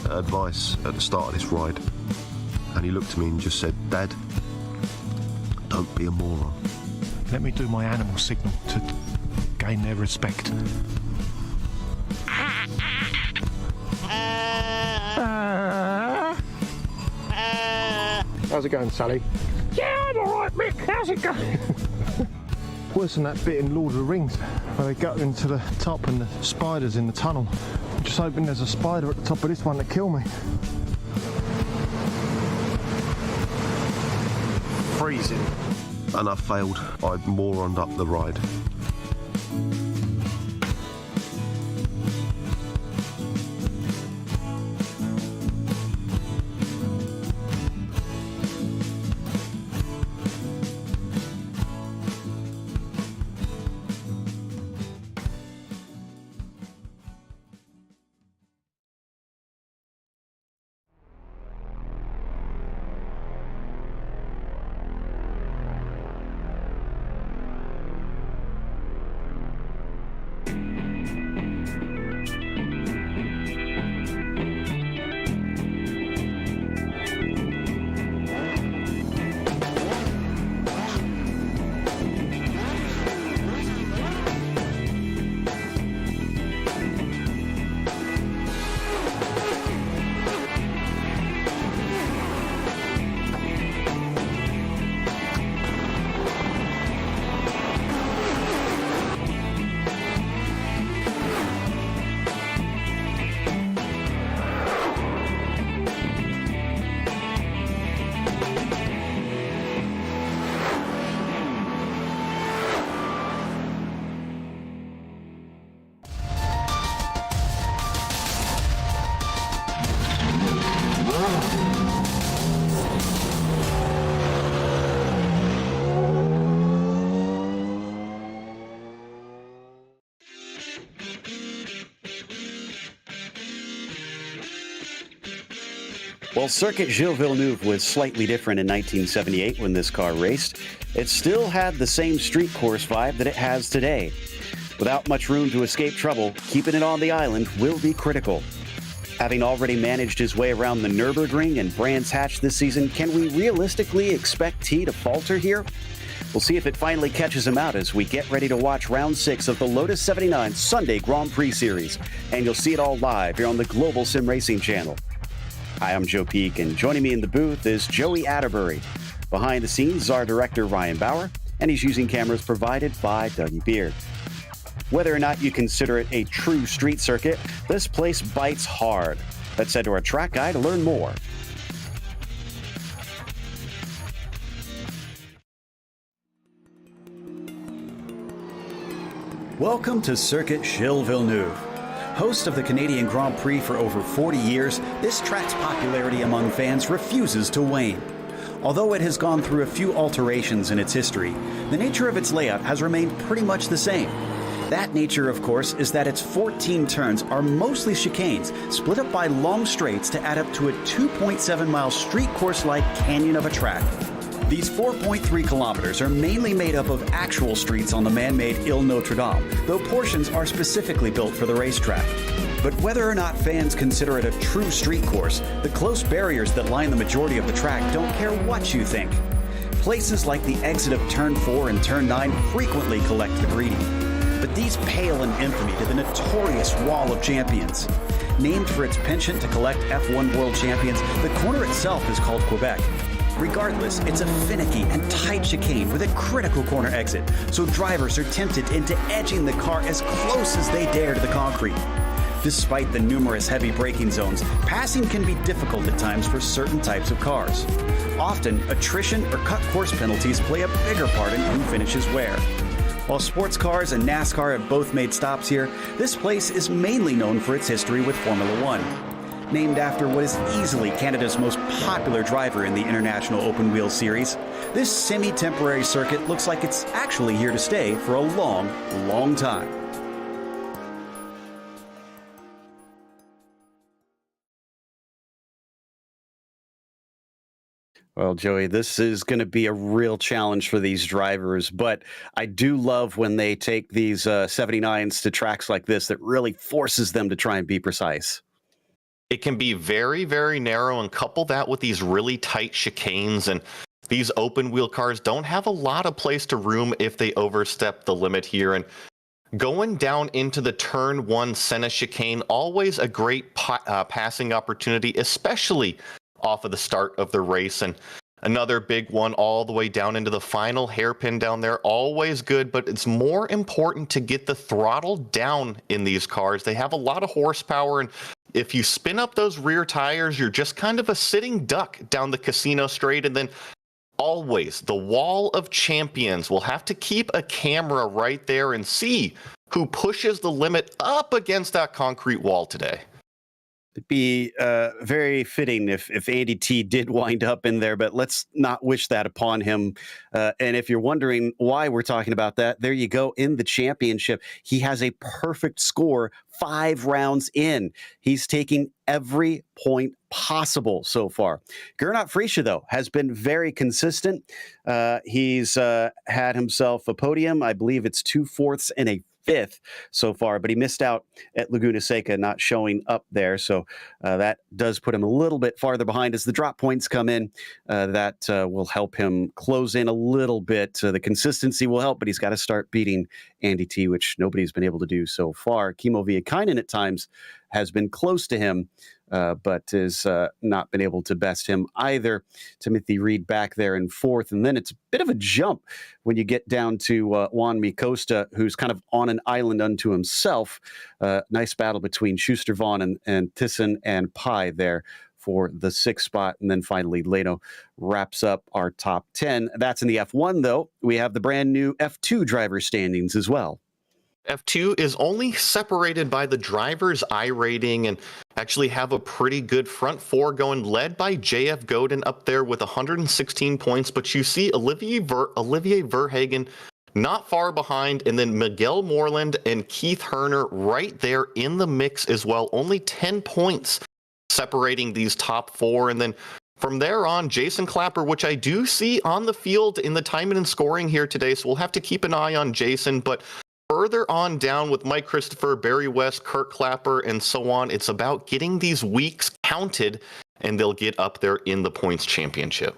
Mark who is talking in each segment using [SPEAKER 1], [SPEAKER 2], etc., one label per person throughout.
[SPEAKER 1] advice at the start of this ride, and he looked at me and just said, "Dad, don't be a moron."
[SPEAKER 2] Let me do my animal signal to gain their respect. How's it going, Sally? Yeah, I'm alright, Mick. How's it going? Worse than that bit in Lord of the Rings where they go into the top and the spiders in the tunnel. I'm just hoping there's a spider at the top of this one to kill me. Freezing.
[SPEAKER 1] And I failed. I moroned up the ride.
[SPEAKER 3] While Circuit Gilles Villeneuve was slightly different in 1978 when this car raced, it still had the same street course vibe that it has today. Without much room to escape trouble, keeping it on the island will be critical. Having already managed his way around the Nürburgring and Brands Hatch this season, can we realistically expect T to falter here? We'll see if it finally catches him out as we get ready to watch round 6 of the Lotus 79 Sunday Grand Prix Series, and you'll see it all live here on the Global SimRacing Channel. Hi, I'm Joe Peak, and joining me in the booth is Joey Atterbury. Behind the scenes is our director, Ryan Bauer, and he's using cameras provided by Dougie Beard. Whether or not you consider it a true street circuit, this place bites hard. Let's head to our track guide to learn more. Welcome to Circuit Gilles Villeneuve. Host of the Canadian Grand Prix for over 40 years, this track's popularity among fans refuses to wane. Although it has gone through a few alterations in its history, the nature of its layout has remained pretty much the same. That nature, of course, is that its 14 turns are mostly chicanes, split up by long straights to add up to a 2.7-mile street course-like canyon of a track. These 4.3 kilometers are mainly made up of actual streets on the man-made Ile Notre Dame, though portions are specifically built for the racetrack. But whether or not fans consider it a true street course, the close barriers that line the majority of the track don't care what you think. Places like the exit of Turn 4 and Turn 9 frequently collect the greedy. But these pale in infamy to the notorious Wall of Champions. Named for its penchant to collect F1 World Champions, the corner itself is called Quebec. Regardless, it's a finicky and tight chicane with a critical corner exit, so drivers are tempted into edging the car as close as they dare to the concrete. Despite the numerous heavy braking zones, passing can be difficult at times for certain types of cars. Often, attrition or cut course penalties play a bigger part in who finishes where. While sports cars and NASCAR have both made stops here, this place is mainly known for its history with Formula One. Named after what is easily Canada's most popular driver in the International Open Wheel Series, this semi-temporary circuit looks like it's actually here to stay for a long, long time. Well, Joey, this is going to be a real challenge for these drivers, but I do love when they take these 79s to tracks like this that really forces them to try and be precise.
[SPEAKER 4] It can be very, very narrow, and couple that with these really tight chicanes, and these open wheel cars don't have a lot of place to room if they overstep the limit here. And going down into the turn one Senna chicane, always a great passing opportunity, especially off of the start of the race. And another big one all the way down into the final hairpin down there, always good, but it's more important to get the throttle down in these cars. They have a lot of horsepower, and if you spin up those rear tires, you're just kind of a sitting duck down the casino straight. And then always the wall of champions will have to keep a camera right there and see who pushes the limit up against that concrete wall today.
[SPEAKER 3] It'd be very fitting if Andy T did wind up in there, but let's not wish that upon him. And if you're wondering why we're talking about that, there you go. In the championship, he has a perfect score 5 rounds in. He's taking every point possible so far. Gernot Friesche, though, has been very consistent. He's had himself a podium. I believe it's 2 fourths and a 5th so far, but he missed out at Laguna Seca, not showing up there. So that does put him a little bit farther behind as the drop points come in. That will help him close in a little bit. The consistency will help, but he's got to start beating Andy T, which nobody's been able to do so far. Kimmo Viekainen at times has been close to him, but has not been able to best him either. Timothy Reed back there in 4th. And then it's a bit of a jump when you get down to Juan Costa, who's kind of on an island unto himself. Nice battle between Schuster, Vaughn, and Thyssen and Pai there for the 6th spot. And then finally, Leno wraps up our top 10. That's in the F1, though. We have the brand new F2 driver standings as well.
[SPEAKER 4] F2 is only separated by the driver's iRating, and actually have a pretty good front 4 going, led by JF Godin up there with 116 points. But you see Olivier Verhagen not far behind, and then Miguel Moreland and Keith Herner right there in the mix as well. Only 10 points separating these top 4. And then from there on, Jason Clapper, which I do see on the field in the timing and scoring here today, so we'll have to keep an eye on Jason. But further on down with Mike Christopher, Barry West, Kurt Clapper, and so on, it's about getting these weeks counted, and they'll get up there in the points championship.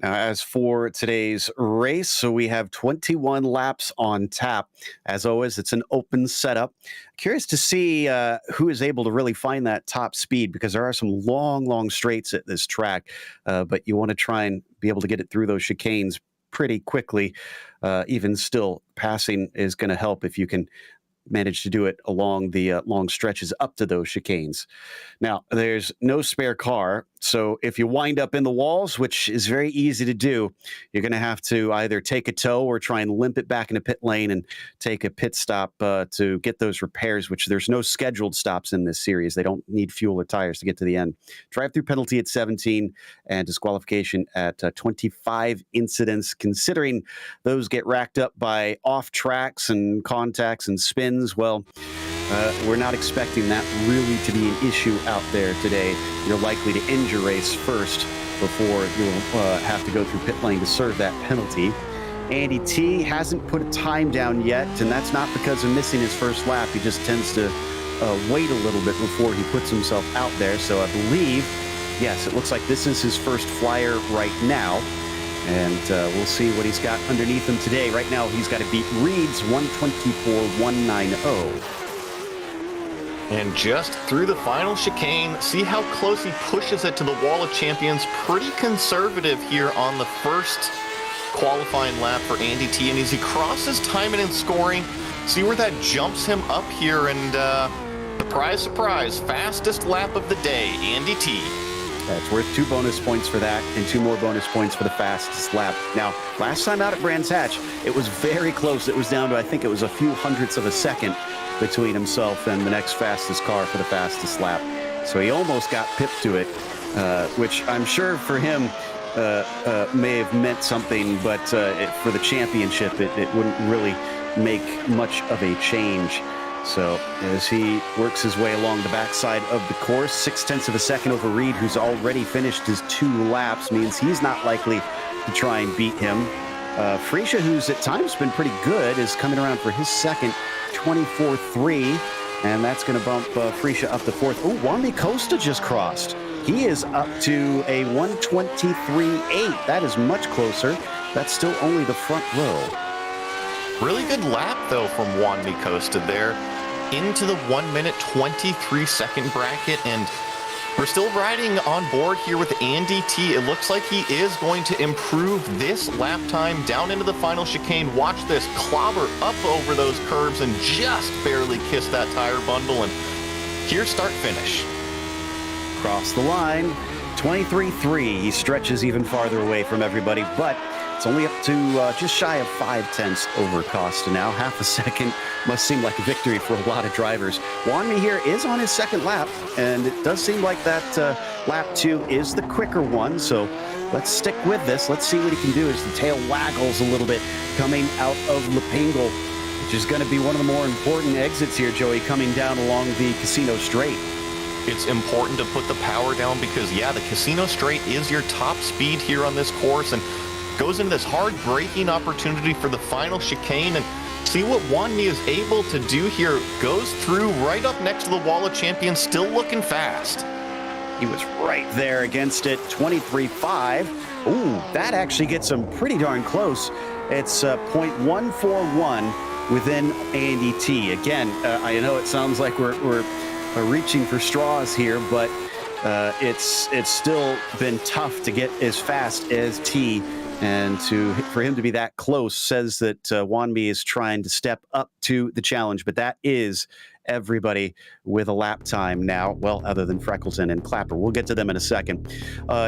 [SPEAKER 3] Now, as for today's race, so we have 21 laps on tap. As always, it's an open setup. Curious to see who is able to really find that top speed, because there are some long straights at this track, but you want to try and be able to get it through those chicanes pretty quickly. Even still, passing is going to help if you can manage to do it along the long stretches up to those chicanes. Now, there's no spare car, so if you wind up in the walls, which is very easy to do, you're going to have to either take a tow or try and limp it back into pit lane and take a pit stop to get those repairs, which there's no scheduled stops in this series. They don't need fuel or tires to get to the end. Drive-through penalty at 17 and disqualification at 25 incidents. Considering those get racked up by off tracks and contacts and spins, well, we're not expecting that really to be an issue out there today. You're likely to end your race first before you'll have to go through pit lane to serve that penalty. Andy T hasn't put a time down yet, and that's not because of missing his first lap. He just tends to wait a little bit before he puts himself out there. So I believe, yes, it looks like this is his first flyer right now. And we'll see what he's got underneath him today. Right now, he's got to beat Reed's 124.190.
[SPEAKER 4] And just through the final chicane, see how close he pushes it to the wall of champions. Pretty conservative here on the first qualifying lap for Andy T. And as he crosses timing and scoring, see where that jumps him up here. And surprise, surprise, fastest lap of the day, Andy T.
[SPEAKER 3] That's worth 2 bonus points for that, and 2 more bonus points for the fastest lap. Now, last time out at Brands Hatch, it was very close. It was down to, I think it was a few hundredths of a second between himself and the next fastest car for the fastest lap. So he almost got pipped to it, which I'm sure for him may have meant something, but for the championship, it wouldn't really make much of a change. So as he works his way along the backside of the course, 0.6 of a second over Reed, who's already finished his 2 laps, means he's not likely to try and beat him. Friesche, who's at times been pretty good, is coming around for his second 24.3. And that's going to bump Freesia up to fourth. Oh, Juan Costa just crossed. He is up to a 1:23.8. That is much closer. That's still only the front row.
[SPEAKER 4] Really good lap, though, from Juan Costa there into the 1 minute 23 second bracket. And we're still riding on board here with Andy T. It looks like he is going to improve this lap time down into the final chicane. Watch this, clobber up over those curves and just barely kiss that tire bundle. And here's start finish.
[SPEAKER 3] Across the line, 23.3. He stretches even farther away from everybody, but it's only up to just shy of 0.5 over Costa now. Half a second must seem like a victory for a lot of drivers. Wanmi here is on his second lap, and it does seem like that lap 2 is the quicker one. So let's stick with this. Let's see what he can do as the tail waggles a little bit coming out of Lepingle, which is going to be one of the more important exits here, Joey, coming down along the Casino Straight.
[SPEAKER 4] It's important to put the power down because, yeah, the Casino Straight is your top speed here on this course and goes into this hard braking opportunity for the final chicane. And see what Wanmi is able to do here. Goes through right up next to the wall of champions, still looking fast.
[SPEAKER 3] He was right there against it, 23.5. Ooh, that actually gets him pretty darn close. It's 0.141 within Andy T. Again, I know it sounds like we're reaching for straws here, but it's still been tough to get as fast as T, and for him to be that close says that Wanmi is trying to step up to the challenge. But that is everybody with a lap time now, well, other than Freckleton and Clapper. We'll get to them in a second.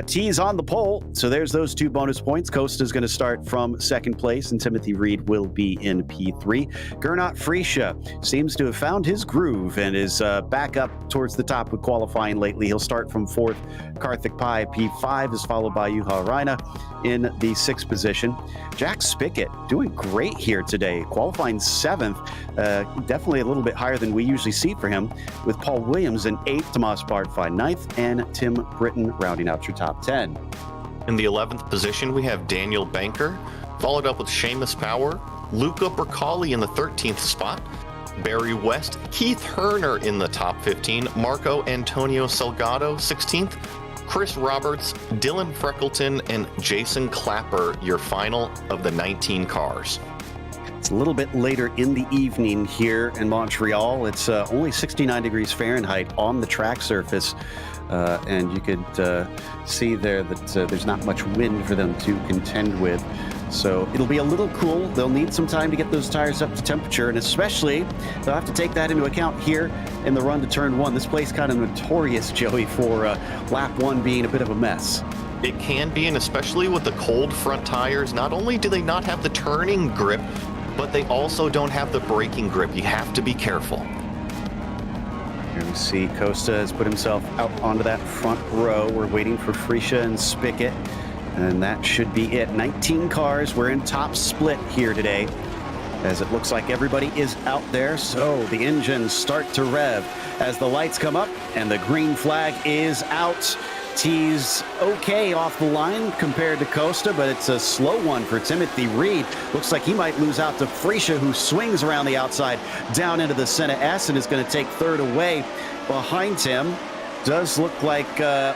[SPEAKER 3] T's on the pole, so there's those 2 bonus points. Costa's going to start from second place, and Timothy Reed will be in P3. Gernot Freesia seems to have found his groove and is back up towards the top with qualifying lately. He'll start from 4th. Karthik Pai, P5, is followed by Juha Raina in the 6th position. Jack Spickett doing great here today, qualifying 7th. Definitely a little bit higher than we usually see for him, with Paul Williams in 8th, Tomas Bartfai 9th, and Tim Britton rounding out your top 10.
[SPEAKER 4] In the 11th position, we have Daniel Banker, followed up with Seamus Power, Luca Bracali in the 13th spot, Barry West, Keith Herner in the top 15, Marco Antonio Salgado 16th, Chris Roberts, Dylan Freckleton, and Jason Clapper, your final of the 19 cars.
[SPEAKER 3] It's a little bit later in the evening here in Montreal. It's only 69 degrees Fahrenheit on the track surface. And you could see there that there's not much wind for them to contend with. So it'll be a little cool. They'll need some time to get those tires up to temperature, and especially they'll have to take that into account here in the run to turn 1. This place kind of notorious, Joey, for lap 1 being a bit of a mess.
[SPEAKER 4] It can be, and especially with the cold front tires, not only do they not have the turning grip, but they also don't have the braking grip. You have to be careful.
[SPEAKER 3] Here we see Costa has put himself out onto that front row. We're waiting for Freesia and Spickett, and that should be it. 19 cars. We're in top split here today, as it looks like everybody is out there. So the engines start to rev as the lights come up and the green flag is out. T's okay off the line compared to Costa, but it's a slow one for Timothy Reed. Looks like he might lose out to Freesia, who swings around the outside down into the Senna S and is going to take 3rd away behind him. Does look like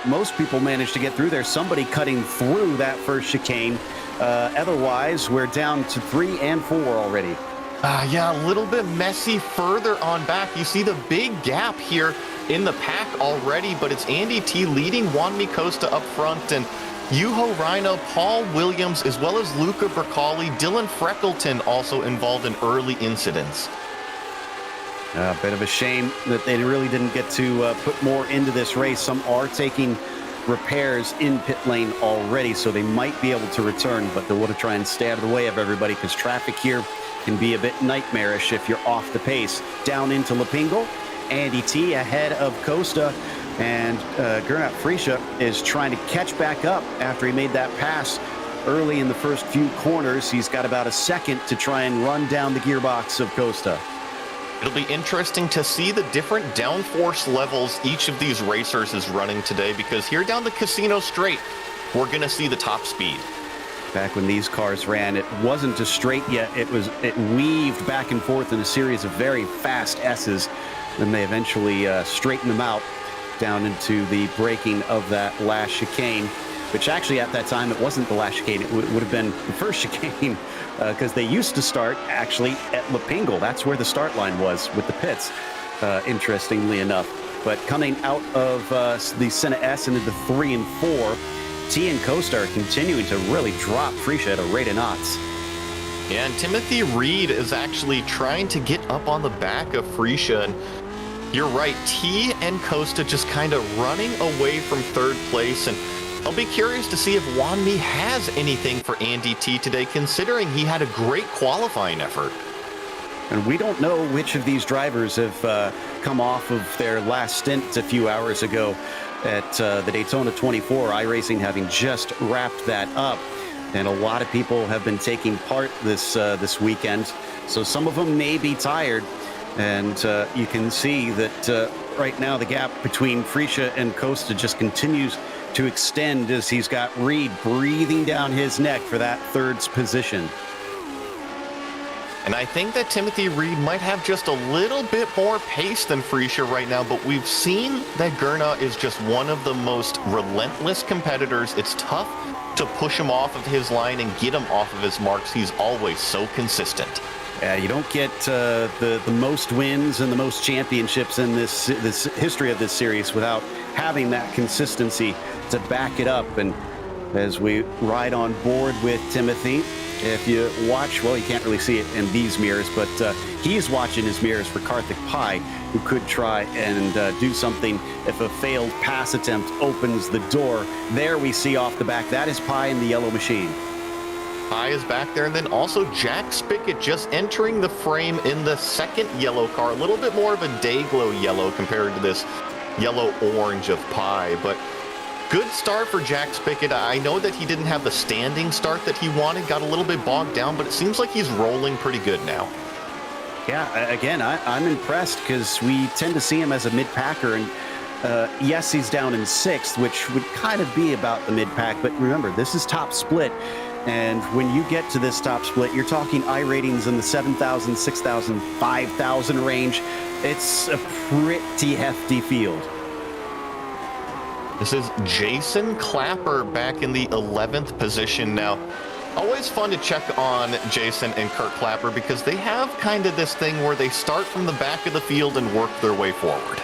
[SPEAKER 3] most people managed to get through there. Somebody cutting through that first chicane. Otherwise, we're down to 3 and 4 already.
[SPEAKER 4] Yeah, a little bit messy further on back. You see the big gap here in the pack already, but it's Andy T leading Wanmi Costa up front, and Juho Raina, Paul Williams, as well as Luca Bracali, Dylan Freckleton also involved in early incidents.
[SPEAKER 3] A bit of a shame that they really didn't get to put more into this race. Some are taking repairs in pit lane already, so they might be able to return, but they'll want to try and stay out of the way of everybody, because traffic here can be a bit nightmarish if you're off the pace. Down into Lepingle, Andy T ahead of Costa, and Gernot Freesia is trying to catch back up after he made that pass early in the first few corners. He's got about a second to try and run down the gearbox of Costa.
[SPEAKER 4] It'll be interesting to see the different downforce levels each of these racers is running today, because here down the Casino Straight, we're going to see the top speed.
[SPEAKER 3] Back when these cars ran, it wasn't a straight yet. It weaved back and forth in a series of very fast S's. Then they eventually straightened them out down into the braking of that last chicane, which actually at that time it wasn't the last chicane. It would have been the first chicane because they used to start actually at Le Pingle. That's where the start line was with the pits, interestingly enough. But coming out of the Senna S into the 3 and 4, T and Costa are continuing to really drop Freesia at a rate of knots.
[SPEAKER 4] Yeah, and Timothy Reed is actually trying to get up on the back of Freesia. And you're right, T and Costa just kind of running away from third place. And I'll be curious to see if Juan Mi has anything for Andy T today, considering he had a great qualifying effort.
[SPEAKER 3] And we don't know which of these drivers have come off of their last stint a few hours ago at the Daytona 24, iRacing having just wrapped that up. And a lot of people have been taking part this weekend. So some of them may be tired. And you can see that right now the gap between Freesia and Costa just continues to extend as he's got Reed breathing down his neck for that third position.
[SPEAKER 4] And I think that Timothy Reed might have just a little bit more pace than Freesia right now, but we've seen that Gurna is just one of the most relentless competitors. It's tough to push him off of his line and get him off of his marks. He's always so consistent.
[SPEAKER 3] Yeah, you don't get the most wins and the most championships in this history of this series without having that consistency to back it up. And as we ride on board with Timothy, if you watch, well, you can't really see it in these mirrors, but he's watching his mirrors for Karthik Pai, who could try and do something if a failed pass attempt opens the door. There we see off the back, that is Pai in the yellow machine.
[SPEAKER 4] Pai is back there, and then also Jack Spickett just entering the frame in the second yellow car, a little bit more of a Dayglow yellow compared to this yellow-orange of Pai, but good start for Jack Spickett. I know that he didn't have the standing start that he wanted, got a little bit bogged down, but it seems like he's rolling pretty good now.
[SPEAKER 3] Yeah, again, I'm impressed because we tend to see him as a mid-packer, and yes, he's down in 6th, which would kind of be about the mid-pack, but remember, this is top split, and when you get to this top split, you're talking I ratings in the 7,000, 6,000, 5,000 range. It's a pretty hefty field.
[SPEAKER 4] This is Jason Clapper back in the 11th position now. Always fun to check on Jason and Kurt Clapper because they have kind of this thing where they start from the back of the field and work their way forward.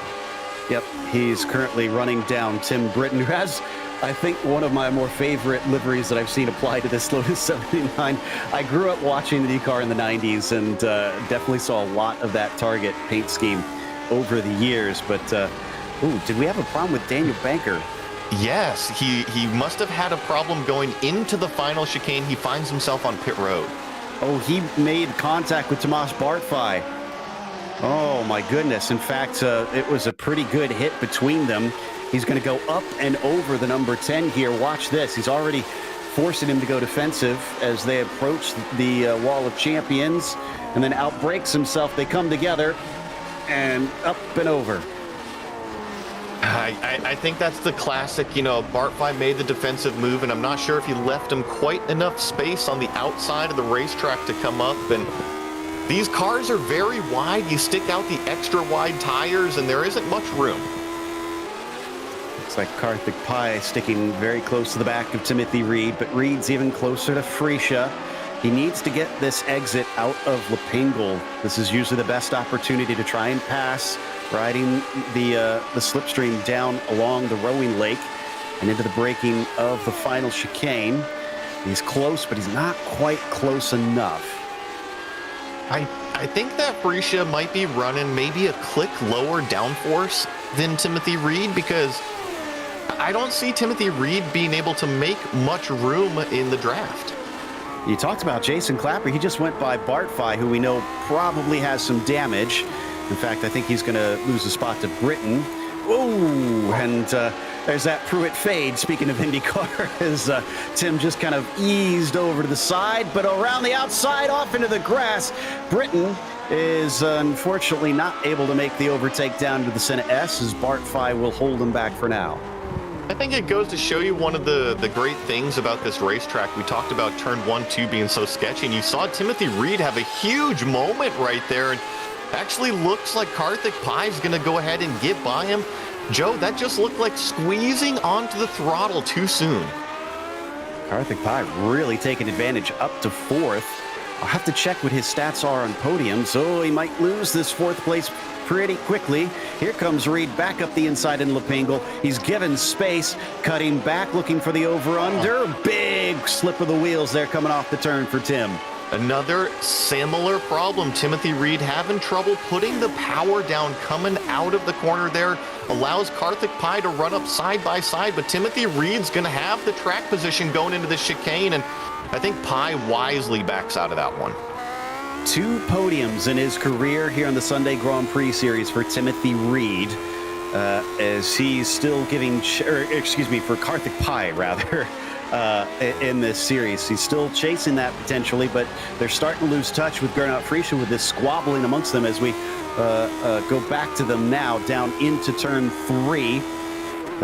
[SPEAKER 3] Yep, he's currently running down Tim Britton, who has, I think, one of my more favorite liveries that I've seen apply to this Lotus 79. I grew up watching the car in the 90s and definitely saw a lot of that Target paint scheme over the years, but ooh, did we have a problem with Daniel Banker?
[SPEAKER 4] Yes, he must have had a problem going into the final chicane. He finds himself on pit road.
[SPEAKER 3] Oh, he made contact with Tomas Bartfai. Oh, my goodness. In fact, it was a pretty good hit between them. He's going to go up and over the number 10 here. Watch this. He's already forcing him to go defensive as they approach the wall of champions, and then outbreaks himself. They come together and up and over.
[SPEAKER 4] I think that's the classic, you know, Bartfai made the defensive move, and I'm not sure if he left him quite enough space on the outside of the racetrack to come up. And these cars are very wide. You stick out the extra wide tires, and there isn't much room.
[SPEAKER 3] Looks like Karthik Pai sticking very close to the back of Timothy Reed, but Reed's even closer to Freesia. He needs to get this exit out of Le Pingle. This is usually the best opportunity to try and pass, riding the slipstream down along the rowing lake and into the braking of the final chicane. He's close, but he's not quite close enough.
[SPEAKER 4] I think that Freesia might be running maybe a click lower downforce than Timothy Reed, because I don't see Timothy Reed being able to make much room in the draft.
[SPEAKER 3] You talked about Jason Clapper. He just went by Bartfai, who we know probably has some damage. In fact, I think he's going to lose a spot to Britton. Oh, and there's that Pruitt fade. Speaking of IndyCar, as Tim just kind of eased over to the side, but around the outside, off into the grass. Britton is unfortunately not able to make the overtake down to the Senna S, as Bartfai will hold him back for now.
[SPEAKER 4] I think it goes to show you one of the great things about this racetrack. We talked about turn 1, 2 being so sketchy, and you saw Timothy Reed have a huge moment right there. And Actually looks like Karthik Pai's going to go ahead and get by him. Joe, that just looked like squeezing onto the throttle too soon.
[SPEAKER 3] Karthik Pai really taking advantage up to fourth. I'll have to check what his stats are on podium, so he might lose this fourth place pretty quickly. Here comes Reed back up the inside in Lepingle. He's given space, cutting back, looking for the over-under. Big slip of the wheels there coming off the turn for Tim.
[SPEAKER 4] Another similar problem. Timothy Reed having trouble putting the power down coming out of the corner there. Allows Karthik Pai to run up side by side, but Timothy Reed's going to have the track position going into the chicane, and I think Pai wisely backs out of that one.
[SPEAKER 3] 2 podiums in his career here in the Sunday Grand Prix Series for Timothy Reed, as he's still giving, for Karthik Pai, rather. In this series. He's still chasing that potentially, but they're starting to lose touch with Gernot Friesche with this squabbling amongst them as we go back to them now down into turn 3.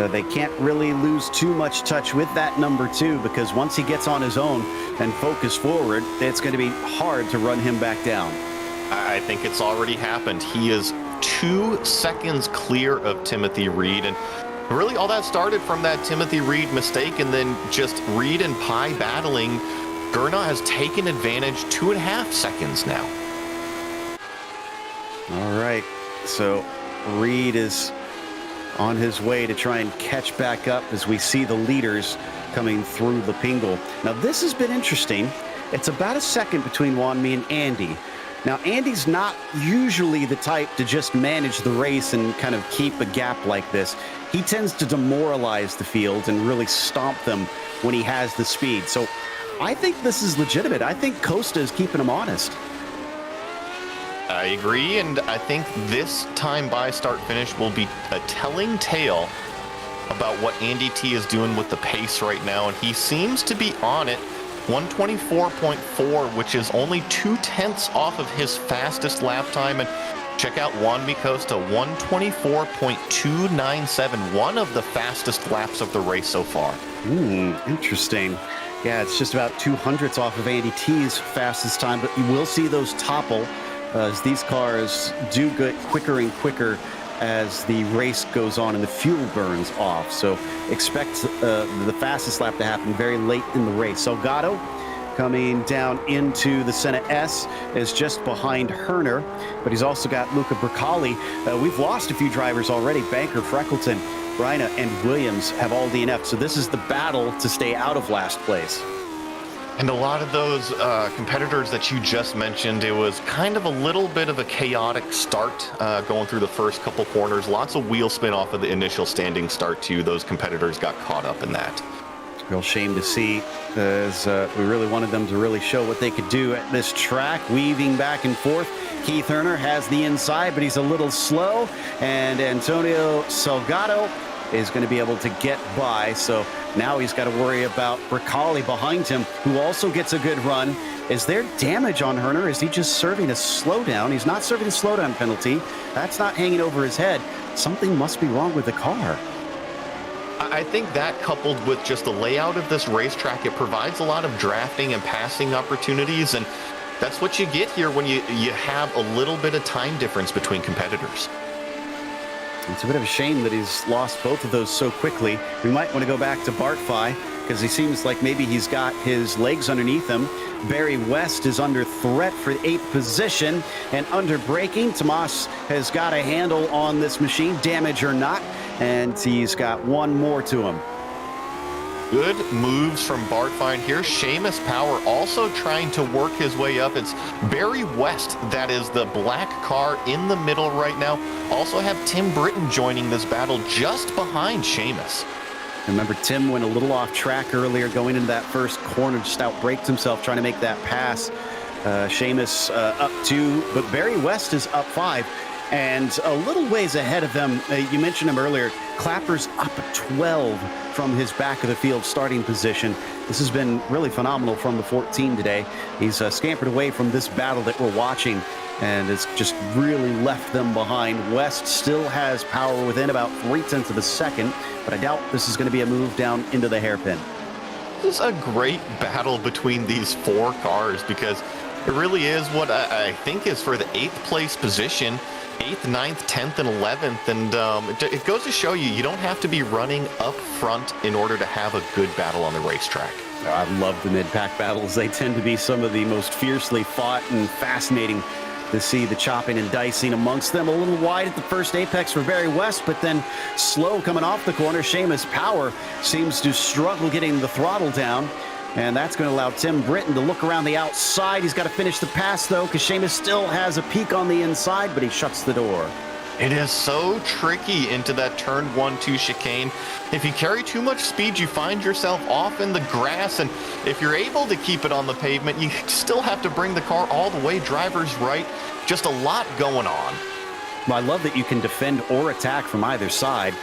[SPEAKER 3] They can't really lose too much touch with that number 2, because once he gets on his own and focus forward, it's going to be hard to run him back down.
[SPEAKER 4] I think it's already happened. He is 2 seconds clear of Timothy Reed, and really, all that started from that Timothy Reed mistake, and then just Reed and Pai battling. Gernot has taken advantage, 2.5 seconds now.
[SPEAKER 3] All right, so Reed is on his way to try and catch back up as we see the leaders coming through the Pingle. Now, this has been interesting. It's about a second between Wanmi and Andy. Now, Andy's not usually the type to just manage the race and kind of keep a gap like this. He tends to demoralize the field and really stomp them when he has the speed. So I think this is legitimate. I think Costa is keeping him honest.
[SPEAKER 4] I agree, and I think this time by start finish will be a telling tale about what Andy T is doing with the pace right now, and he seems to be on it. 124.4, which is only 0.2 off of his fastest lap time. And check out Wanmi Costa, 124.297, one of the fastest laps of the race so far.
[SPEAKER 3] Interesting. Yeah, it's just about 0.02 off of Andy T's fastest time, but you will see those topple as these cars do get quicker and quicker as the race goes on and the fuel burns off. So expect the fastest lap to happen very late in the race. Salgado coming down into the Senna S is just behind Herner, but he's also got Luca Bracali. We've lost a few drivers already. Banker, Freckleton, Reina, and Williams have all DNF. So this is the battle to stay out of last place.
[SPEAKER 4] And a lot of those competitors that you just mentioned, it was kind of a little bit of a chaotic start going through the first couple corners. Lots of wheel spin off of the initial standing start too. Those competitors got caught up in that.
[SPEAKER 3] Real shame to see, as we really wanted them to really show what they could do at this track. Weaving back and forth. Keith Herner has the inside, but he's a little slow. And Antonio Salgado is going to be able to get by. So now he's got to worry about Bracali behind him, who also gets a good run. Is there damage on Herner? Is he just serving a slowdown? He's not serving a slowdown penalty. That's not hanging over his head. Something must be wrong with the car.
[SPEAKER 4] I think that, coupled with just the layout of this racetrack, it provides a lot of drafting and passing opportunities, and that's what you get here when you have a little bit of time difference between competitors.
[SPEAKER 3] It's a bit of a shame that he's lost both of those so quickly. We might want to go back to Bartfai, because he seems like maybe he's got his legs underneath him. Barry West is under threat for the 8th position, and under braking, Tomas has got a handle on this machine, damage or not, and he's got one more to him.
[SPEAKER 4] Good moves from Bartfine here. Seamus Power also trying to work his way up. It's Barry West that is the black car in the middle right now. Also have Tim Britton joining this battle just behind Seamus.
[SPEAKER 3] Remember, Tim went a little off track earlier going into that first corner, just out-braked himself trying to make that pass. Seamus up 2, but Barry West is up 5. And a little ways ahead of them, you mentioned him earlier, Clapper's up 12 from his back of the field starting position. This has been really phenomenal from the 14 today. He's scampered away from this battle that we're watching, and it's just really left them behind. West still has power within about 0.3 of a second, but I doubt this is going to be a move down into the hairpin.
[SPEAKER 4] This is a great battle between these 4 cars, because It really is what I think is for the 8th place position, 8th, 9th, 10th, and 11th. And it goes to show you, you don't have to be running up front in order to have a good battle on the racetrack.
[SPEAKER 3] I love the mid-pack battles. They tend to be some of the most fiercely fought and fascinating to see the chopping and dicing amongst them. A little wide at the first apex for Barry West, but then slow coming off the corner. Seamus Power seems to struggle getting the throttle down, and that's going to allow Tim Britton to look around the outside. He's got to finish the pass, though, because Seamus still has a peek on the inside, but he shuts the door.
[SPEAKER 4] It is so tricky into that turn 1-2 chicane. If you carry too much speed, you find yourself off in the grass, and if you're able to keep it on the pavement, you still have to bring the car all the way driver's right. Just a lot going on.
[SPEAKER 3] Well, I love that you can defend or attack from either side.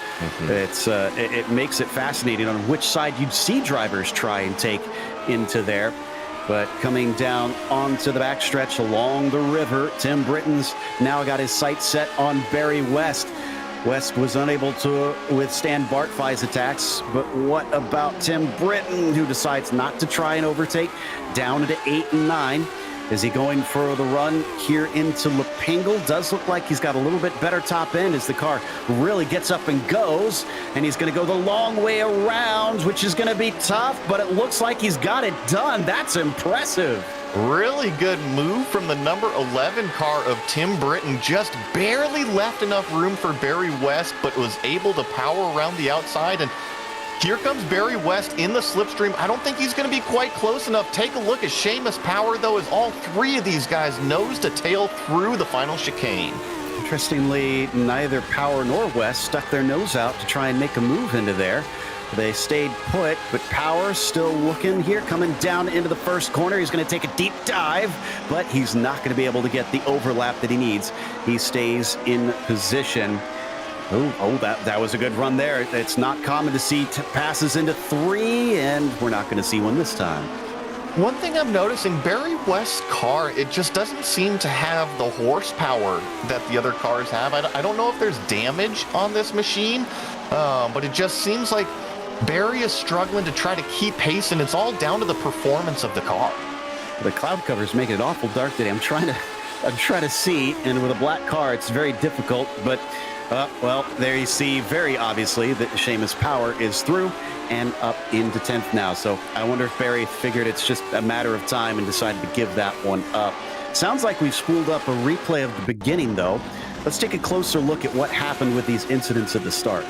[SPEAKER 3] It makes it fascinating on which side you'd see drivers try and take into there. But coming down onto the backstretch along the river, Tim Britton's now got his sights set on Barry West. West was unable to withstand Bart Fye's attacks, but what about Tim Britton, who decides not to try and overtake, down to 8 and 9? Is he going for the run here into Lepingle? Does look like he's got a little bit better top end as the car really gets up and goes. And he's going to go the long way around, which is going to be tough, but it looks like he's got it done. That's impressive.
[SPEAKER 4] Really good move from the number 11 car of Tim Britton. Just barely left enough room for Barry West, but was able to power around the outside. And here comes Barry West in the slipstream. I don't think he's going to be quite close enough. Take a look at Seamus Power, though, as all three of these guys nose to tail through the final chicane.
[SPEAKER 3] Interestingly, neither Power nor West stuck their nose out to try and make a move into there. They stayed put, but Power still looking here, coming down into the first corner. He's going to take a deep dive, but he's not going to be able to get the overlap that he needs. He stays in position. That was a good run there. It's not common to see passes into 3, and we're not going to see one this time.
[SPEAKER 4] One thing I'm noticing, Barry West's car, it just doesn't seem to have the horsepower that the other cars have. I don't know if there's damage on this machine, but it just seems like Barry is struggling to try to keep pace, and it's all down to the performance of the car.
[SPEAKER 3] The cloud cover's making it awful dark today. I'm trying to see, and with a black car, it's very difficult, but well, there you see very obviously that Seamus Power is through and up into 10th now. So I wonder if Barry figured it's just a matter of time and decided to give that one up. Sounds like we've spooled up a replay of the beginning, though. Let's take a closer look at what happened with these incidents at the start.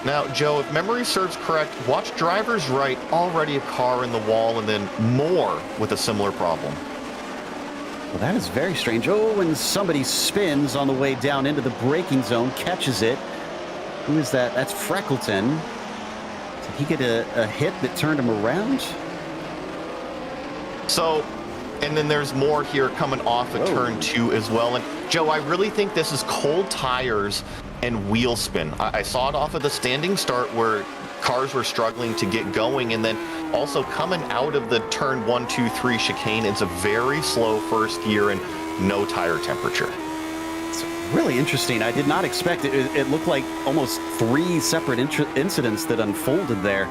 [SPEAKER 4] Now, Joe, if memory serves correct, watch driver's right, already a car in the wall, and then more with a similar problem.
[SPEAKER 3] Well, that is very strange. Oh, and somebody spins on the way down into the braking zone, catches it. Who is that? That's Freckleton. Did he get a hit that turned him around?
[SPEAKER 4] So, and then there's more here coming off of turn 2 as well. And Joe, I really think this is cold tires and wheel spin. I saw it off of the standing start where cars were struggling to get going, and then also coming out of the turn 1, 2, 3 chicane, it's a very slow first gear and no tire temperature.
[SPEAKER 3] It's really interesting. I did not expect it. It looked like almost 3 separate incidents that unfolded there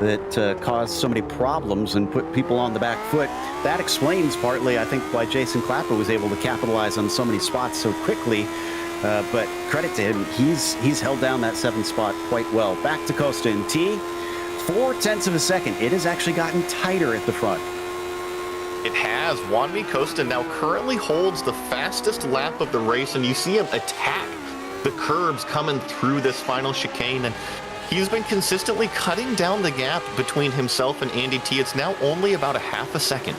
[SPEAKER 3] that caused so many problems and put people on the back foot. That explains partly, I think, why Jason Clapper was able to capitalize on so many spots so quickly. But credit to him, he's held down that 7th spot quite well. Back to Costa in T, 0.4 of a second. It has actually gotten tighter at the front.
[SPEAKER 4] It has. Juanmi Costa now currently holds the fastest lap of the race, and you see him attack the curbs coming through this final chicane, and he's been consistently cutting down the gap between himself and Andy T. It's now only about a half a second.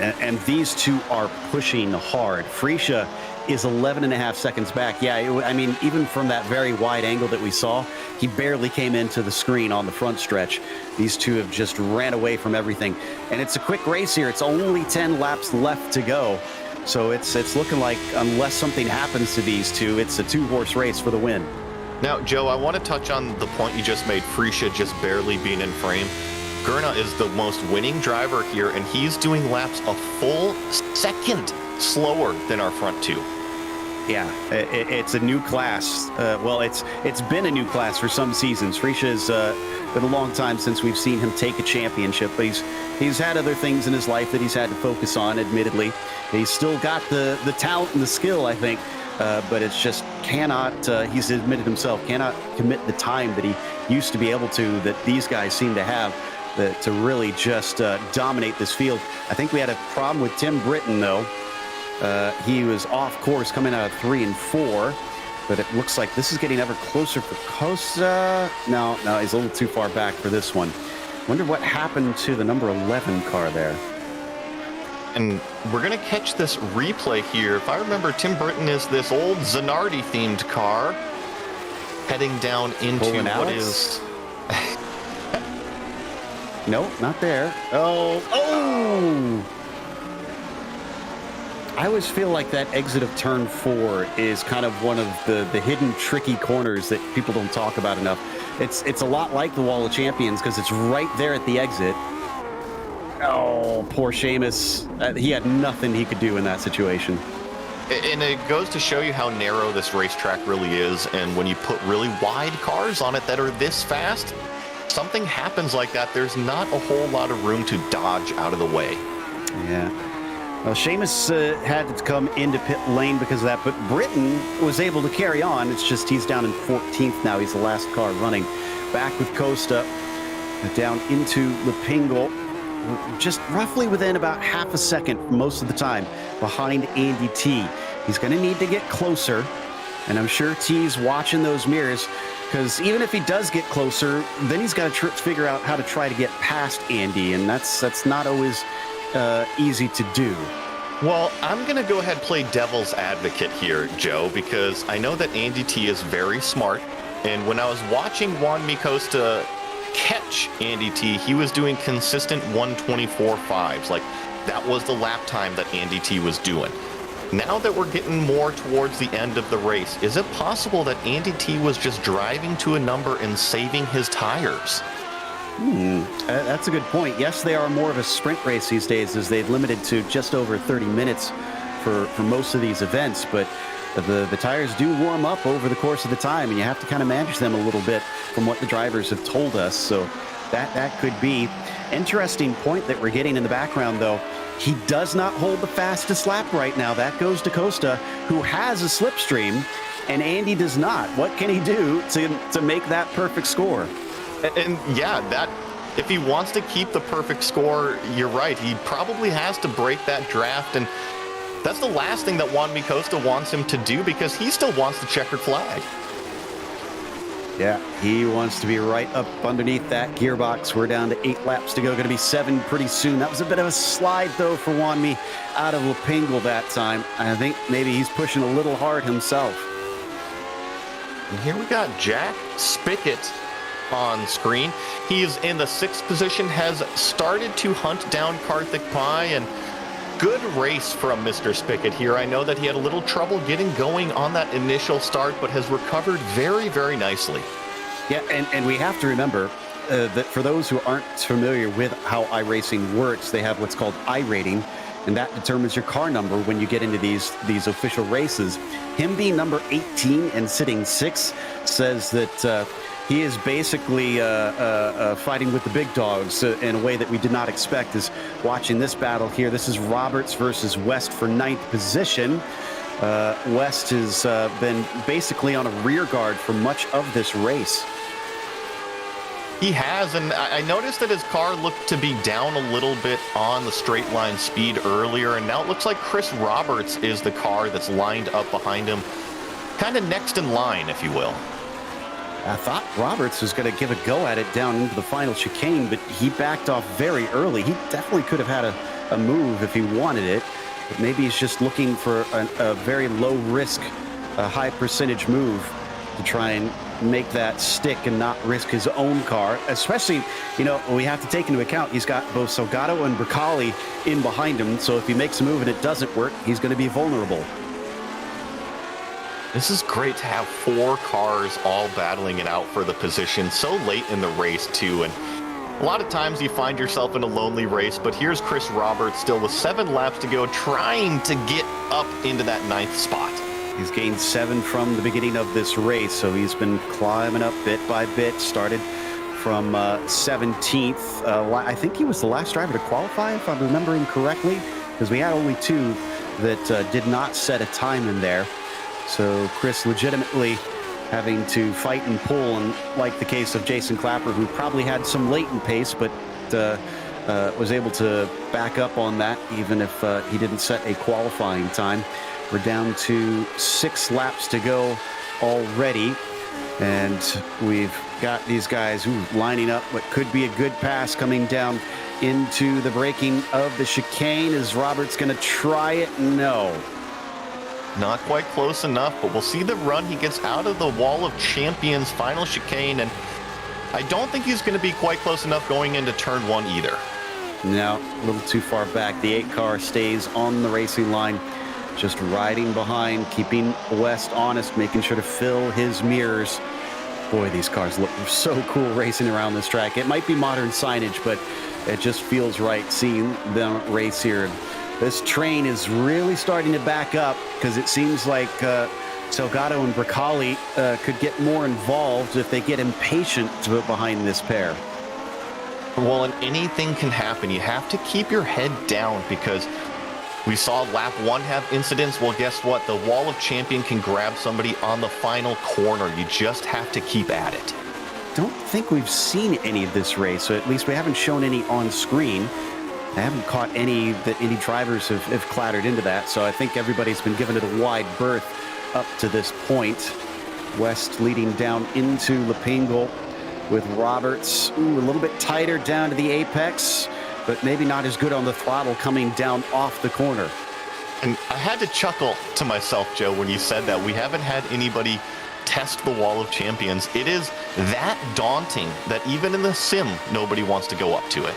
[SPEAKER 3] And these two are pushing hard. Freesia is 11.5 seconds back. Yeah, I mean, even from that very wide angle that we saw, he barely came into the screen on the front stretch. These two have just ran away from everything. And it's a quick race here. It's only 10 laps left to go. So it's looking like, unless something happens to these two, it's a 2-horse race for the win.
[SPEAKER 4] Now, Joe, I want to touch on the point you just made, Freesia just barely being in frame. Gurna is the most winning driver here, and he's doing laps a full second slower than our front two.
[SPEAKER 3] Yeah, it's a new class. Well, it's been a new class for some seasons. Frisha has been a long time since we've seen him take a championship, but he's had other things in his life that he's had to focus on, admittedly. He's still got the talent and the skill, I think, but it's just cannot, he's admitted himself, cannot commit the time that he used to be able to, that these guys seem to have, to really just dominate this field. I think we had a problem with Tim Britton, though. He was off course coming out of 3 and 4, but it looks like this is getting ever closer for Costa. No, he's a little too far back for this one. Wonder what happened to the number 11 car there.
[SPEAKER 4] And we're going to catch this replay here. If I remember, Tim Britton is this old Zanardi-themed car heading down into
[SPEAKER 3] Pulling
[SPEAKER 4] what
[SPEAKER 3] Alex?
[SPEAKER 4] is...
[SPEAKER 3] No, not there. Oh! I always feel like that exit of turn 4 is kind of one of the hidden tricky corners that people don't talk about enough. It's a lot like the Wall of Champions because it's right there at the exit. Oh, poor Seamus. He had nothing he could do in that situation.
[SPEAKER 4] And it goes to show you how narrow this racetrack really is, and when you put really wide cars on it that are this fast, something happens like that, there's not a whole lot of room to dodge out of the way.
[SPEAKER 3] Yeah. Well, Seamus had to come into pit lane because of that, but Britton was able to carry on. It's just he's down in 14th now. He's the last car running. Back with Costa, down into Lepingle, just roughly within about half a second most of the time behind Andy T. He's going to need to get closer, and I'm sure T's watching those mirrors, because even if he does get closer, then he's got to figure out how to try to get past Andy, and that's not always easy to do.
[SPEAKER 4] Well, I'm going to go ahead and play devil's advocate here, Joe, because I know that Andy T is very smart, and when I was watching Juan Costa catch Andy T, he was doing consistent 1:24.5s. Like, that was the lap time that Andy T was doing. Now that we're getting more towards the end of the race, is it possible that Andy T was just driving to a number and saving his tires?
[SPEAKER 3] That's a good point. Yes, they are more of a sprint race these days, as they've limited to just over 30 minutes for most of these events, but the tires do warm up over the course of the time, and you have to kind of manage them a little bit from what the drivers have told us, so that could be. Interesting point that we're getting in the background, though. He does not hold the fastest lap right now. That goes to Costa, who has a slipstream, and Andy does not. What can he do to make that perfect score?
[SPEAKER 4] And yeah, that if he wants to keep the perfect score, you're right. He probably has to break that draft, and that's the last thing that Juan Costa wants him to do, because he still wants the checkered flag.
[SPEAKER 3] Yeah, he wants to be right up underneath that gearbox. We're down to 8 laps to go. Going to be 7 pretty soon. That was a bit of a slide, though, for Juan out of Lepingle that time. I think maybe he's pushing a little hard himself.
[SPEAKER 4] And here we got Jack Spickett on screen. He is in the 6th position, has started to hunt down Karthik Pai, and good race from Mr. Spickett here. I know that he had a little trouble getting going on that initial start, but has recovered very, very nicely.
[SPEAKER 3] Yeah, and we have to remember that for those who aren't familiar with how iRacing works, they have what's called iRating, and that determines your car number when you get into these official races. Him being number 18 and sitting 6th says that he is basically fighting with the big dogs in a way that we did not expect. Is watching this battle here. This is Roberts versus West for 9th position. West has been basically on a rear guard for much of this race.
[SPEAKER 4] He has, and I noticed that his car looked to be down a little bit on the straight line speed earlier, and now it looks like Chris Roberts is the car that's lined up behind him, kind of next in line, if you will.
[SPEAKER 3] I thought Roberts was going to give a go at it down into the final chicane, but he backed off very early. He definitely could have had a move if he wanted it, but maybe he's just looking for a very low-risk, high percentage move to try and make that stick and not risk his own car. Especially, you know, we have to take into account he's got both Salgado and Bracali in behind him, so if he makes a move and it doesn't work, he's going to be vulnerable.
[SPEAKER 4] This is great to have 4 cars all battling it out for the position so late in the race, too. And a lot of times you find yourself in a lonely race, but here's Chris Roberts still with 7 laps to go, trying to get up into that 9th spot.
[SPEAKER 3] He's gained 7 from the beginning of this race, so he's been climbing up bit by bit. Started from 17th. I think he was the last driver to qualify, if I'm remembering correctly, because we had only 2 that did not set a time in there. So Chris legitimately having to fight and pull, and like the case of Jason Clapper, who probably had some latent pace, but was able to back up on that, even if he didn't set a qualifying time. We're down to 6 laps to go already, and we've got these guys lining up what could be a good pass coming down into the braking of the chicane. Is Roberts going to try it? No.
[SPEAKER 4] Not quite close enough, but we'll see the run. He gets out of the Wall of Champions final chicane, and I don't think he's going to be quite close enough going into turn 1 either.
[SPEAKER 3] No, a little too far back. The 8 car stays on the racing line, just riding behind, keeping West honest, making sure to fill his mirrors. Boy, these cars look so cool racing around this track. It might be modern signage, but it just feels right seeing them race here. This train is really starting to back up, because it seems like Salgado and Bracali could get more involved if they get impatient behind this pair.
[SPEAKER 4] Well, and anything can happen. You have to keep your head down, because we saw lap 1 have incidents. Well, guess what? The Wall of Champion can grab somebody on the final corner. You just have to keep at it.
[SPEAKER 3] Don't think we've seen any of this race, so at least we haven't shown any on screen. I haven't caught any that any drivers have clattered into that, so I think everybody's been given it a wide berth up to this point. West leading down into Lepingle with Roberts a little bit tighter down to the apex, but maybe not as good on the throttle coming down off the corner.
[SPEAKER 4] And I had to chuckle to myself, Joe, when you said that. We haven't had anybody test the Wall of Champions. It is that daunting that even in the sim, nobody wants to go up to it.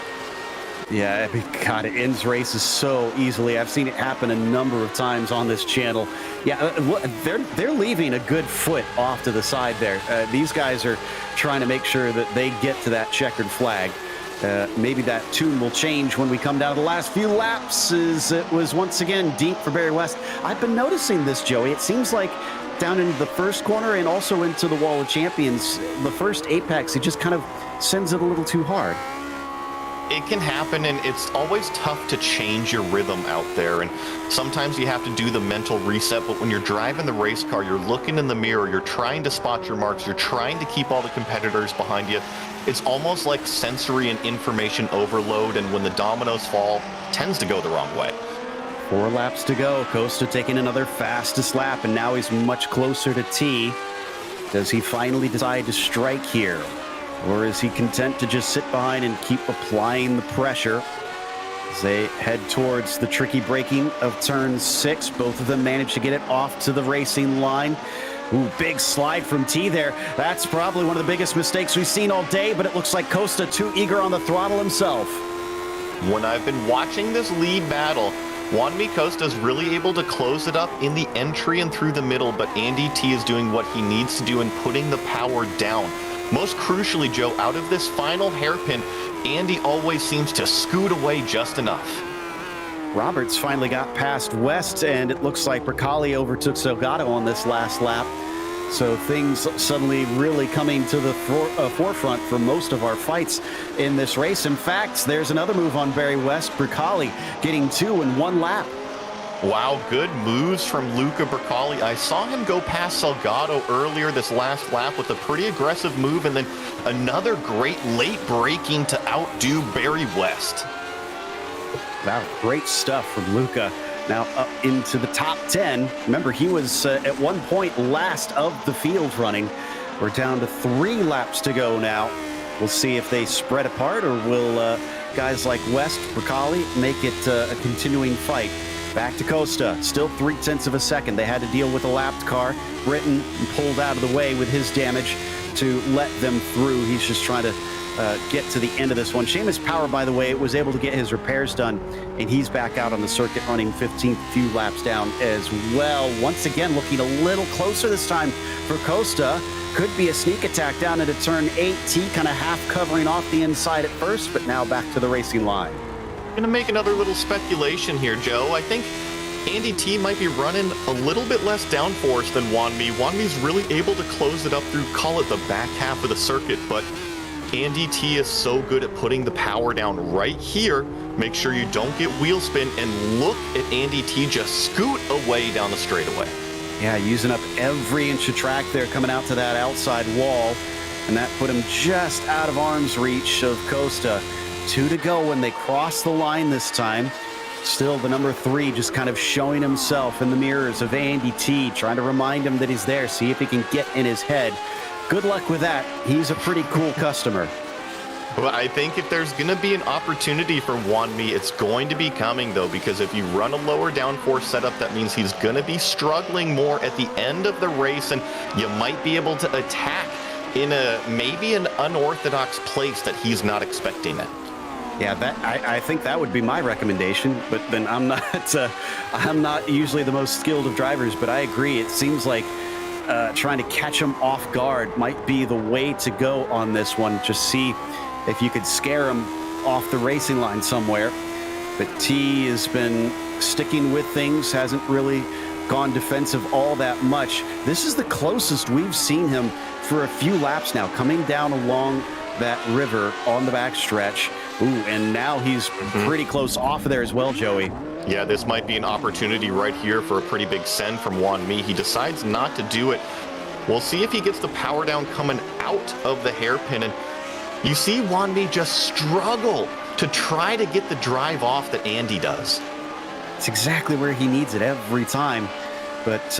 [SPEAKER 3] Yeah, I mean, God, it ends races so easily. I've seen it happen a number of times on this channel. Yeah, they're leaving a good foot off to the side there. These guys are trying to make sure that they get to that checkered flag. Maybe that tune will change when we come down to the last few laps, as it was once again deep for Barry West. I've been noticing this, Joey. It seems like down into the first corner and also into the Wall of Champions, the first apex, he just kind of sends it a little too hard.
[SPEAKER 4] It can happen, and it's always tough to change your rhythm out there, and sometimes you have to do the mental reset. But when you're driving the race car, you're looking in the mirror, you're trying to spot your marks, you're trying to keep all the competitors behind you. It's almost like sensory and information overload, and when the dominoes fall, it tends to go the wrong way.
[SPEAKER 3] 4 laps to go. Costa taking another fastest lap, and now he's much closer to T. Does he finally decide to strike here? Or is he content to just sit behind and keep applying the pressure as they head towards the tricky braking of turn 6? Both of them managed to get it off to the racing line. Ooh, big slide from T there. That's probably one of the biggest mistakes we've seen all day, but it looks like Costa too eager on the throttle himself.
[SPEAKER 4] When I've been watching this lead battle, Juan Mi Costa's really able to close it up in the entry and through the middle, but Andy T is doing what he needs to do and putting the power down. Most crucially, Joe, out of this final hairpin, Andy always seems to scoot away just enough.
[SPEAKER 3] Roberts finally got past West, and it looks like Bracali overtook Salgado on this last lap. So things suddenly really coming to the forefront for most of our fights in this race. In fact, there's another move on Barry West. Bracali getting 2 in 1 lap.
[SPEAKER 4] Wow, good moves from Luca Bracali. I saw him go past Salgado earlier this last lap with a pretty aggressive move, and then another great late braking to outdo Barry West.
[SPEAKER 3] Wow, great stuff from Luca. Now up into the top 10. Remember, he was at one point last of the field running. We're down to 3 laps to go now. We'll see if they spread apart, or will guys like West, Bracali make it a continuing fight. Back to Costa, still 0.3 of a second. They had to deal with a lapped car. Britton pulled out of the way with his damage to let them through. He's just trying to get to the end of this one. Seamus Power, by the way, was able to get his repairs done, and he's back out on the circuit running 15th, few laps down as well. Once again, looking a little closer this time for Costa. Could be a sneak attack down into turn 8. T kind of half covering off the inside at first, but now back to the racing line.
[SPEAKER 4] Going to make another little speculation here, Joe. I think Andy T might be running a little bit less downforce than Wan Mi. Wan Mi's really able to close it up through, call it the back half of the circuit, but Andy T is so good at putting the power down right here. Make sure you don't get wheel spin, and look at Andy T just scoot away down the straightaway.
[SPEAKER 3] Yeah, using up every inch of track there, coming out to that outside wall, and that put him just out of arm's reach of Costa. 2 to go when they cross the line this time. Still, the number 3 just kind of showing himself in the mirrors of Andy T, trying to remind him that he's there, see if he can get in his head. Good luck with that. He's a pretty cool customer.
[SPEAKER 4] Well, I think if there's going to be an opportunity for Wan Mi, it's going to be coming, though, because if you run a lower downforce setup, that means he's going to be struggling more at the end of the race, and you might be able to attack in maybe an unorthodox place that he's not expecting it.
[SPEAKER 3] Yeah, I think that would be my recommendation, but then I'm not usually the most skilled of drivers, but I agree. It seems like trying to catch him off guard might be the way to go on this one. Just see if you could scare him off the racing line somewhere. But T has been sticking with things, hasn't really gone defensive all that much. This is the closest we've seen him for a few laps now, coming down along that river on the backstretch. Ooh, and now he's pretty close off of there as well, Joey.
[SPEAKER 4] Yeah, this might be an opportunity right here for a pretty big send from Wan Mi. He decides not to do it. We'll see if he gets the power down coming out of the hairpin. And you see Wan Mi just struggle to try to get the drive off that Andy does.
[SPEAKER 3] It's exactly where he needs it every time. But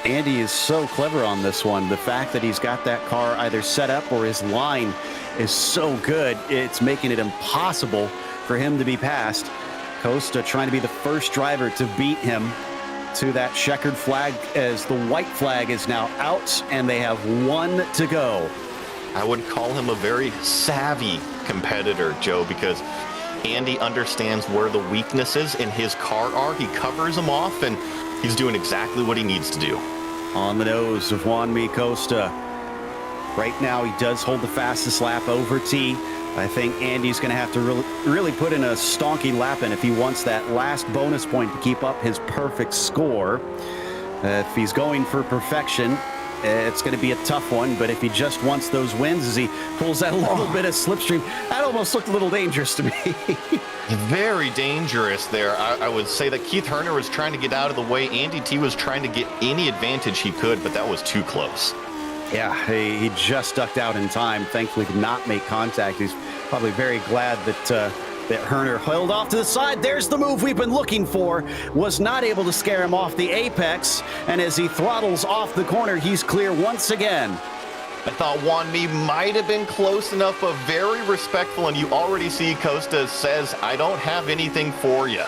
[SPEAKER 3] Andy is so clever on this one. The fact that he's got that car either set up or his line is so good, it's making it impossible for him to be passed. Costa trying to be the first driver to beat him to that checkered flag, as the white flag is now out and they have 1 to go.
[SPEAKER 4] I would call him a very savvy competitor, Joe, because Andy understands where the weaknesses in his car are. He covers them off, and he's doing exactly what he needs to do.
[SPEAKER 3] On the nose of Wan Mi Costa. Right now, he does hold the fastest lap over T. I think Andy's going to have to really put in a stonky lap in if he wants that last bonus point to keep up his perfect score. If he's going for perfection, it's going to be a tough one, but if he just wants those wins as he pulls that little bit of slipstream, that almost looked a little dangerous to me.
[SPEAKER 4] Very dangerous there. I would say that Keith Herner was trying to get out of the way. Andy T was trying to get any advantage he could, but that was too close.
[SPEAKER 3] Yeah, he just ducked out in time. Thankfully did not make contact. He's probably very glad that Herner held off to the side. There's the move we've been looking for. Was not able to scare him off the apex. And as he throttles off the corner, he's clear once again.
[SPEAKER 4] I thought Wan Mi might have been close enough, but very respectful. And you already see Costa says, I don't have anything for you.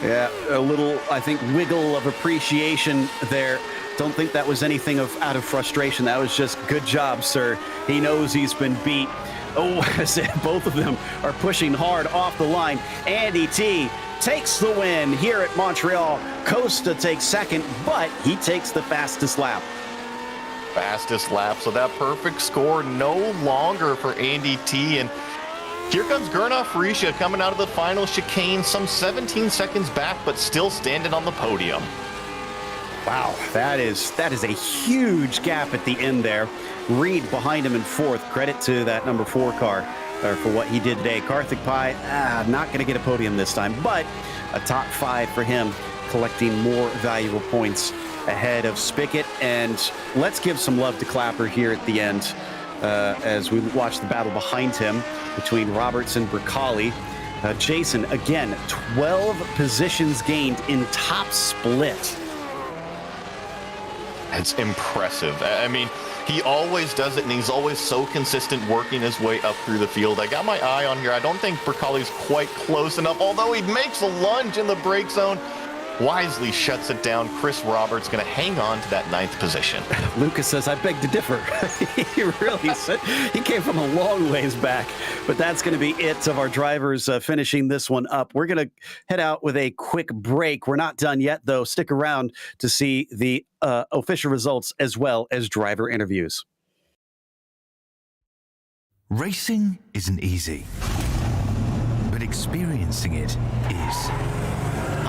[SPEAKER 3] Yeah, a little, I think, wiggle of appreciation there. Don't think that was anything out of frustration. That was just good job, sir. He knows he's been beat. Oh, I said both of them are pushing hard off the line. Andy T takes the win here at Montreal. Costa takes second, but he takes the fastest lap.
[SPEAKER 4] Fastest lap, so that perfect score no longer for Andy T. And here comes Gernot Fauria coming out of the final chicane, some 17 seconds back, but still standing on the podium.
[SPEAKER 3] Wow, that is a huge gap at the end there. Reed behind him in fourth. Credit to that number 4 car for what he did today. Karthik Pai, not going to get a podium this time, but a top 5 for him, collecting more valuable points ahead of Spickett. And let's give some love to Clapper here at the end as we watch the battle behind him between Roberts and Bricali. Jason, again, 12 positions gained in top split.
[SPEAKER 4] It's impressive. I mean, he always does it, and he's always so consistent working his way up through the field. I got my eye on here. I don't think Bricali's quite close enough, although he makes a lunge in the brake zone. Wisely shuts it down. Chris Roberts going to hang on to that 9th position. Lucas
[SPEAKER 3] says, I beg to differ. He really said he came from a long ways back. But that's going to be it of our drivers finishing this one up. We're going to head out with a quick break. We're not done yet, though. Stick around to see the official results as well as driver interviews.
[SPEAKER 5] Racing isn't easy, but experiencing it is.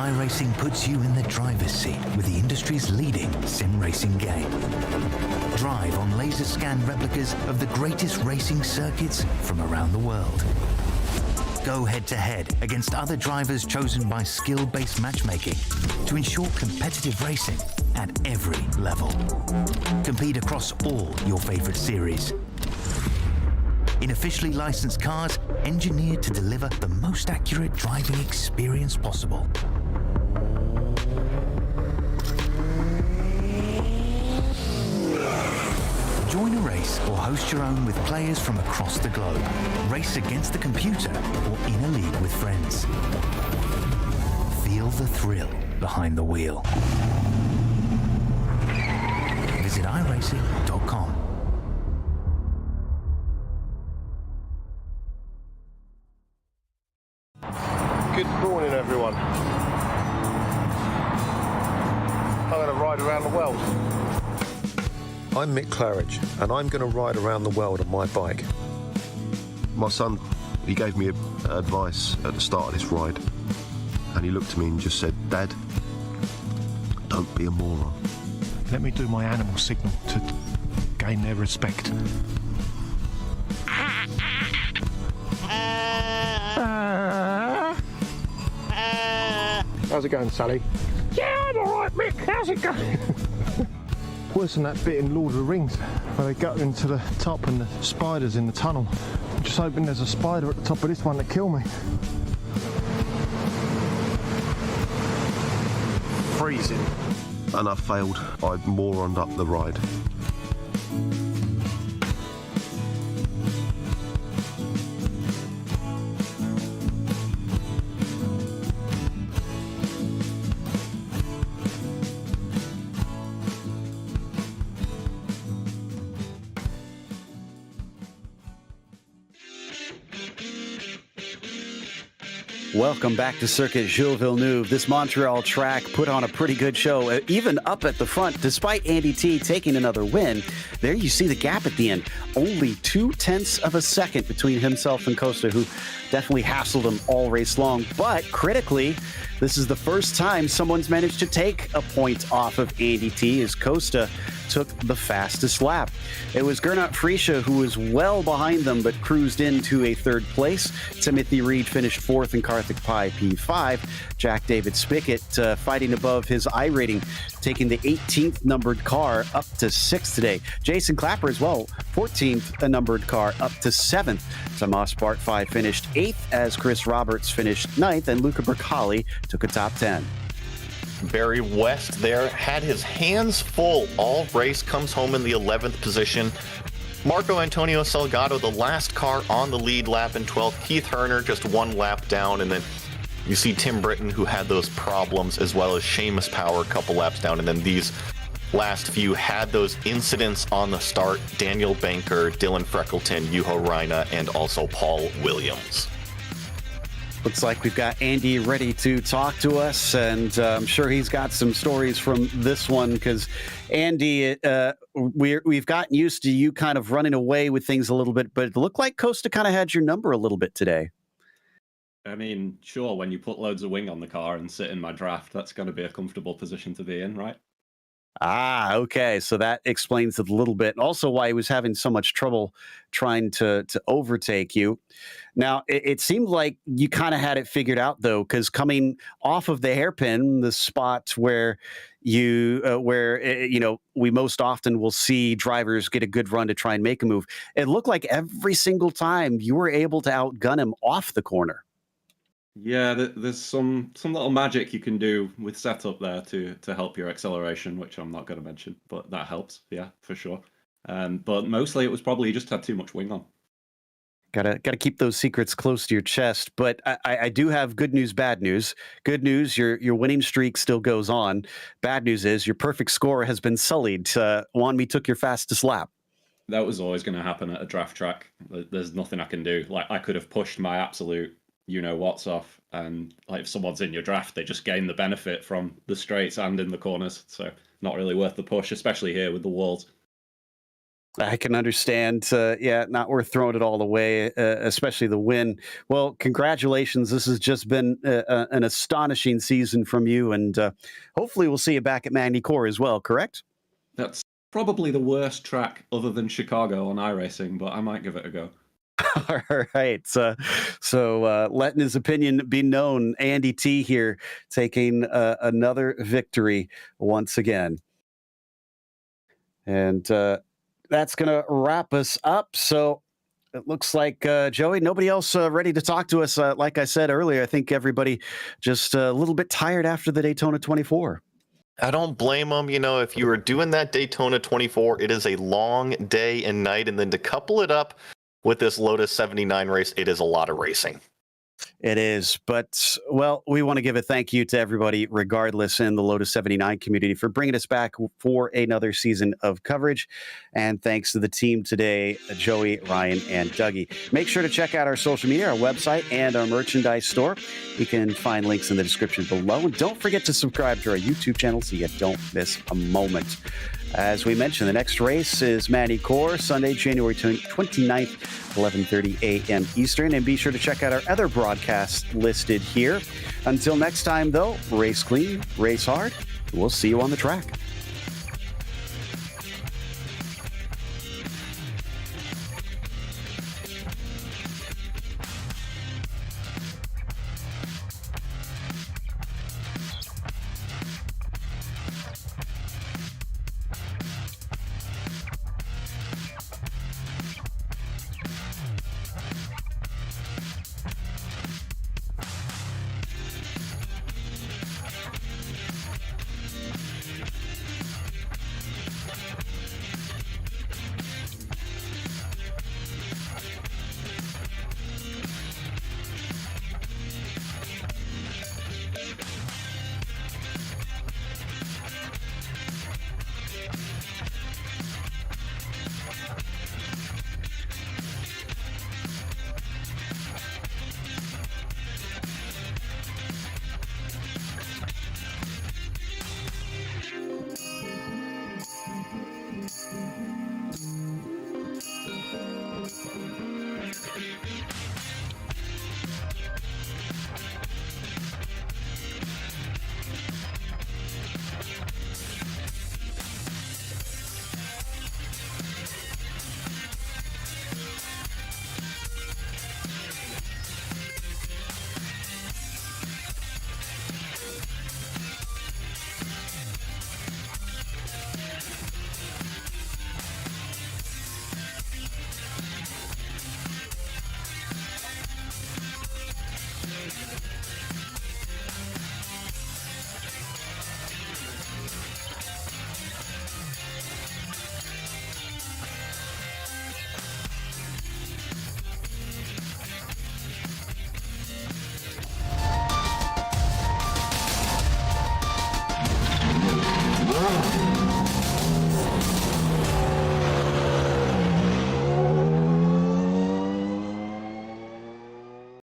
[SPEAKER 5] iRacing puts you in the driver's seat with the industry's leading sim racing game. Drive on laser scan replicas of the greatest racing circuits from around the world. Go head-to-head against other drivers chosen by skill-based matchmaking to ensure competitive racing at every level. Compete across all your favorite series. In officially licensed cars, engineered to deliver the most accurate driving experience possible. Join a race or host your own with players from across the globe. Race against the computer or in a league with friends. Feel the thrill behind the wheel. Visit iRacing.com.
[SPEAKER 2] Good morning, everyone. I'm going to ride around the world.
[SPEAKER 1] I'm Mick Claridge, and I'm going to ride around the world on my bike. My son, he gave me advice at the start of this ride, and he looked at me and just said, "Dad, don't be a moron."
[SPEAKER 2] Let me do my animal signal to gain their respect. How's it going, Sally? Yeah, I'm alright, Mick. How's it going? Worse than that bit in Lord of the Rings where they go into the top and the spiders in the tunnel. I'm just hoping there's a spider at the top of this one to kill me. Freezing.
[SPEAKER 1] And I failed. I moroned up the ride.
[SPEAKER 3] Welcome back to Circuit Gilles Villeneuve. This Montreal track put on a pretty good show, even up at the front, despite Andy T taking another win. There you see the gap at the end. Only 0.2 of a second between himself and Costa, who definitely hassled him all race long. But critically, this is the first time someone's managed to take a point off of Andy T as Costa took the fastest lap. It was Gernot Friesche who was well behind them but cruised into a third place. Timothy Reed finished fourth and Karthik Pai P5. Jack David Spickett fighting above his I rating, taking the 18th numbered car up to 6th today. Jason Clapper as well, 14th numbered car up to 7th. Tomas Bartfai finished 8th as Chris Roberts finished 9th, and Luca Bercali took a top 10.
[SPEAKER 4] Barry West there had his hands full all race, comes home in the 11th position. Marco Antonio Salgado, the last car on the lead lap in 12th. Keith Herner just one lap down, and then you see Tim Britton, who had those problems, as well as Seamus Power a couple laps down, and then these last few had those incidents on the start. Daniel Banker, Dylan Freckleton, Juho Reina, and also Paul Williams.
[SPEAKER 3] Looks like we've got Andy ready to talk to us, and I'm sure he's got some stories from this one, because Andy, we've gotten used to you kind of running away with things a little bit, but it looked like Costa kind of had your number a little bit today.
[SPEAKER 6] I mean, sure, when you put loads of wing on the car and sit in my draft, that's going to be a comfortable position to be in, right?
[SPEAKER 3] Ah, okay. So that explains it a little bit. Also why he was having so much trouble trying to overtake you. Now, it seemed like you kind of had it figured out, though, because coming off of the hairpin, the spot where we most often will see drivers get a good run to try and make a move, it looked like every single time you were able to outgun him off the corner.
[SPEAKER 6] Yeah, there's some little magic you can do with setup there to help your acceleration, which I'm not going to mention, but that helps, yeah, for sure. But mostly it was probably you just had too much wing on.
[SPEAKER 3] Gotta keep those secrets close to your chest. But I do have good news, bad news. Good news, your winning streak still goes on. Bad news is your perfect score has been sullied. Wanmi took your fastest lap.
[SPEAKER 6] That was always going to happen at a draft track. There's nothing I can do. Like, I could have pushed my absolute what's off, and like if someone's in your draft, they just gain the benefit from the straights and in the corners. So not really worth the push, especially here with the walls.
[SPEAKER 3] I can understand. Not worth throwing it all away, especially the win. Well, congratulations. This has just been an astonishing season from you, and hopefully we'll see you back at Magny Cours as well, correct?
[SPEAKER 6] That's probably the worst track other than Chicago on iRacing, but I might give it a go.
[SPEAKER 3] All right. So letting his opinion be known, Andy T here taking another victory once again. And that's going to wrap us up. So it looks like, Joey, nobody else ready to talk to us. Like I said earlier, I think everybody just a little bit tired after the Daytona 24.
[SPEAKER 4] I don't blame them. You know, if you were doing that Daytona 24, it is a long day and night. And then to couple it up with this Lotus 79 race, it is a lot of racing.
[SPEAKER 3] It is. But, well, we want to give a thank you to everybody, regardless, in the Lotus 79 community for bringing us back for another season of coverage. And thanks to the team today, Joey, Ryan, and Dougie. Make sure to check out our social media, our website, and our merchandise store. You can find links in the description below. And don't forget to subscribe to our YouTube channel so you don't miss a moment. As we mentioned, the next race is Magny Cours, Sunday, January 29th, 11:30 a.m. Eastern. And be sure to check out our other broadcasts listed here. Until next time, though, race clean, race hard. We'll see you on the track.